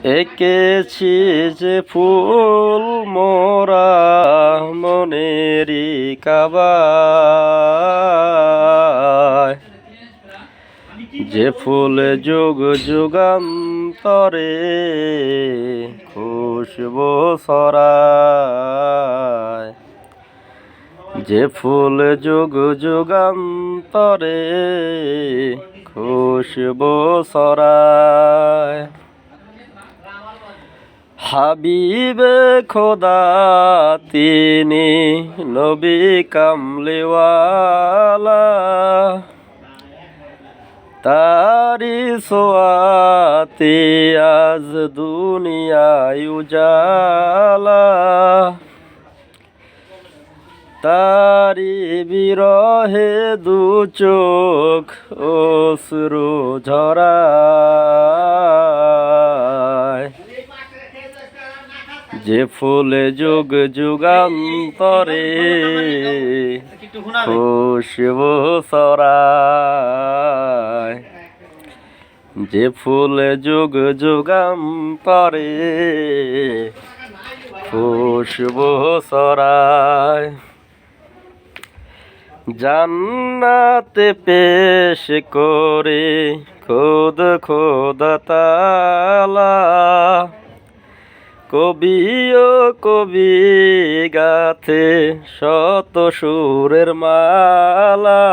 এঁকেছি যে ফুল মোরা মনেরই কাবায়, যে ফুল যুগ যুগান্তরে খুশবু ছড়ায়, যে ফুল যুগ যুগান্তরে খুশবু ছড়ায়। হাবিবে খোদা তিনি নবী কামলিওয়ালা, তারি সোয়াতে আজ দুনিয়ায় উজালা, তারি বিরহে দু চোখ অশ্রু ঝরায়, যে ফুলে যুগ যুগান্তরে খুশবু ছড়ায়, যে ফুলে যুগ যুগান্তরে খুশবু ছড়ায়। জান্নাতে পেশ করে খোদ খোদা তাআলা, কবি ও কবি গাথে শত সুরের মালা।